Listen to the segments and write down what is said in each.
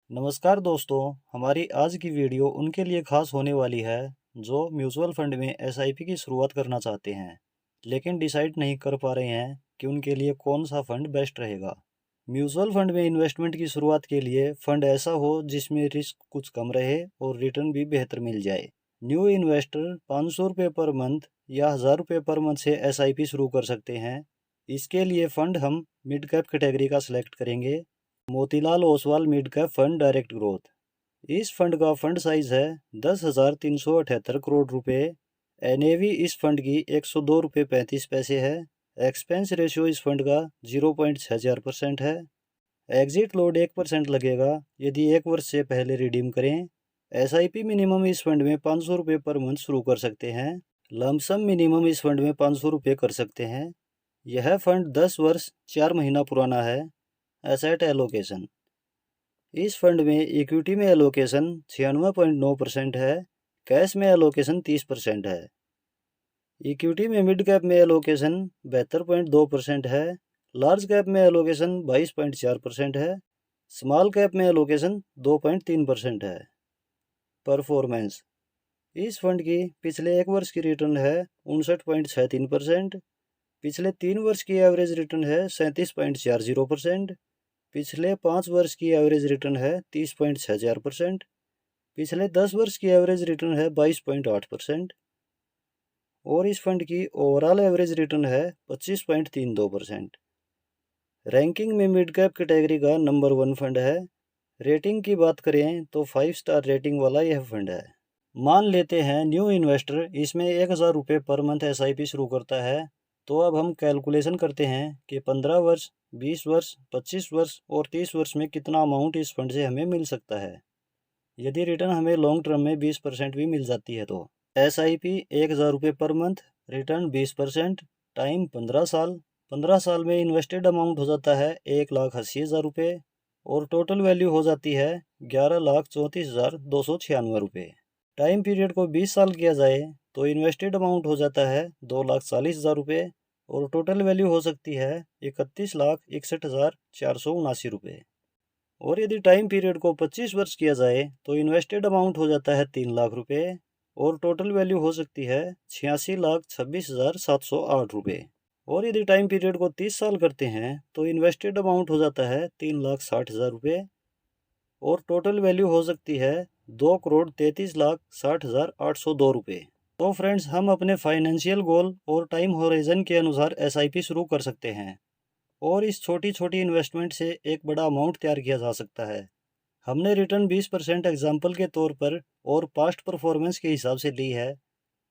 नमस्कार दोस्तों, हमारी आज की वीडियो उनके लिए खास होने वाली है जो म्यूचुअल फंड में एसआईपी की शुरुआत करना चाहते हैं लेकिन डिसाइड नहीं कर पा रहे हैं कि उनके लिए कौन सा फंड बेस्ट रहेगा। म्यूचुअल फंड में इन्वेस्टमेंट की शुरुआत के लिए फंड ऐसा हो जिसमें रिस्क कुछ कम रहे और रिटर्न भी बेहतर मिल जाए। न्यू इन्वेस्टर 500 रुपये पर मंथ या 1000 रुपये पर मंथ से एसआईपी शुरू कर सकते हैं। इसके लिए फंड हम मिड कैप कैटेगरी का सिलेक्ट करेंगे। Motilal Oswal mid cap fund direct growth. इस फंड का फंड साइज है 10,378 करोड़ रुपए। एनएवी इस फंड की 102 रुपये 35 पैसे है। एक्सपेंस रेशियो इस फंड का 0.60% है। एग्जिट लोड 1% लगेगा यदि 1 वर्ष से पहले रिडीम करें। एसआईपी मिनिमम इस फंड में 500 रुपये पर मंथ शुरू कर सकते हैं। लमसम मिनिमम इस फंड में 500 रुपये कर सकते हैं। यह फंड 10 वर्ष 4 महीना पुराना है। Asset allocation. इस फंड में इक्विटी में एलोकेशन 96.9% है। कैश में एलोकेशन 30% है। इक्विटी में मिड कैप में एलोकेशन 72.2% है। लार्ज कैप में एलोकेशन 22.4% है। स्मॉल कैप में एलोकेशन 2.3% है। परफॉर्मेंस। इस फंड की पिछले 1 वर्ष की रिटर्न है 59.63%। पिछले 3 वर्ष की एवरेज रिटर्न है 37.40%। पिछले 5 वर्ष की एवरेज रिटर्न है 30.60%। पिछले 10 वर्ष की एवरेज रिटर्न है 22.8%। और इस फंड की ओवरऑल एवरेज रिटर्न है 25.32%। रैंकिंग में मिड कैप कैटेगरी का नंबर 1 फंड है। रेटिंग की बात करें तो 5 स्टार रेटिंग वाला यह फंड है। मान लेते हैं न्यू इन्वेस्टर इसमें 1000 रुपये पर मंथ एसआईपी शुरू करता है। तो अब हम कैलकुलेशन करते हैं कि 15 वर्ष, 20 वर्ष, 25 वर्ष और 30 वर्ष में कितना अमाउंट इस फंड से हमें मिल सकता है। यदि रिटर्न हमें लॉन्ग टर्म में 20% भी मिल जाती है तो एसआईपी 1000 रुपये पर मंथ, रिटर्न 20%, टाइम 15 साल। 15 साल में इन्वेस्टेड अमाउंट हो जाता है 1,80,000 रुपये और टोटल वैल्यू हो जाती है 11,34,296 रुपये। टाइम पीरियड को 20 साल किया जाए तो इन्वेस्टेड अमाउंट हो जाता है 2,40,000 रुपये और टोटल वैल्यू हो सकती है 31,61,479 रुपये। और यदि टाइम पीरियड को 25 वर्ष किया जाए तो इन्वेस्टेड अमाउंट हो जाता है 3 लाख रुपये और टोटल वैल्यू हो सकती है 86,26,708 रुपये। और यदि टाइम पीरियड को 30 साल करते हैं तो इन्वेस्टेड अमाउंट हो जाता है 3,60,000 रुपये और टोटल वैल्यू हो सकती है 2,33,60,802 रुपये। तो फ्रेंड्स, हम अपने फाइनेंशियल गोल और टाइम होराइजन के अनुसार एसआईपी शुरू कर सकते हैं और इस छोटी छोटी इन्वेस्टमेंट से एक बड़ा अमाउंट तैयार किया जा सकता है। हमने रिटर्न 20% एग्जाम्पल के तौर पर और पास्ट परफॉर्मेंस के हिसाब से ली है।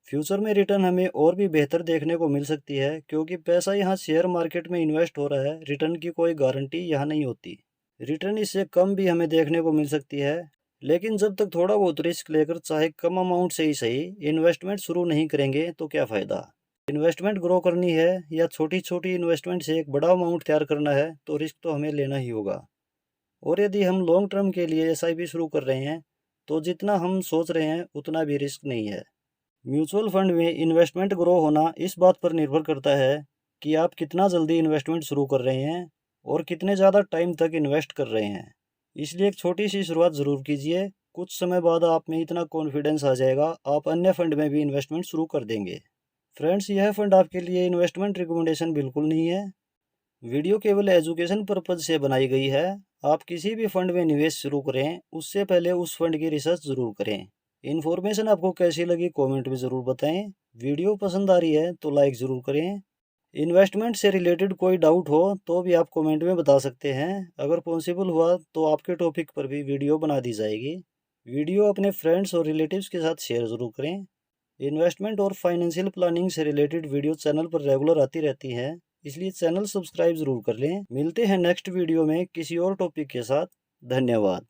फ्यूचर में रिटर्न हमें और भी बेहतर देखने को मिल सकती है क्योंकि पैसा यहाँ शेयर मार्केट में इन्वेस्ट हो रहा है। रिटर्न की कोई गारंटी यहाँ नहीं होती। रिटर्न इससे कम भी हमें देखने को मिल सकती है। लेकिन जब तक थोड़ा बहुत रिस्क लेकर चाहे कम अमाउंट से ही सही इन्वेस्टमेंट शुरू नहीं करेंगे तो क्या फ़ायदा। इन्वेस्टमेंट ग्रो करनी है या छोटी छोटी इन्वेस्टमेंट से एक बड़ा अमाउंट तैयार करना है तो रिस्क तो हमें लेना ही होगा। और यदि हम लॉन्ग टर्म के लिए एसआईपी शुरू कर रहे हैं तो जितना हम सोच रहे हैं उतना भी रिस्क नहीं है। म्यूचुअल फंड में इन्वेस्टमेंट ग्रो होना इस बात पर निर्भर करता है कि आप कितना जल्दी इन्वेस्टमेंट शुरू कर रहे हैं और कितने ज़्यादा टाइम तक इन्वेस्ट कर रहे हैं। इसलिए एक छोटी सी शुरुआत ज़रूर कीजिए। कुछ समय बाद आप में इतना कॉन्फिडेंस आ जाएगा आप अन्य फंड में भी इन्वेस्टमेंट शुरू कर देंगे। फ्रेंड्स, यह फंड आपके लिए इन्वेस्टमेंट रिकमेंडेशन बिल्कुल नहीं है। वीडियो केवल एजुकेशन पर्पज से बनाई गई है। आप किसी भी फंड में निवेश शुरू करें उससे पहले उस फंड की रिसर्च ज़रूर करें। इन्फॉर्मेशन आपको कैसी लगी कमेंट में ज़रूर बताएं। वीडियो पसंद आ रही है तो लाइक ज़रूर करें। इन्वेस्टमेंट से रिलेटेड कोई डाउट हो तो भी आप कमेंट में बता सकते हैं। अगर पॉसिबल हुआ तो आपके टॉपिक पर भी वीडियो बना दी जाएगी। वीडियो अपने फ्रेंड्स और रिलेटिव्स के साथ शेयर ज़रूर करें। इन्वेस्टमेंट और फाइनेंशियल प्लानिंग से रिलेटेड वीडियो चैनल पर रेगुलर आती रहती हैं, इसलिए चैनल सब्सक्राइब ज़रूर कर लें। मिलते हैं नेक्स्ट वीडियो में किसी और टॉपिक के साथ। धन्यवाद।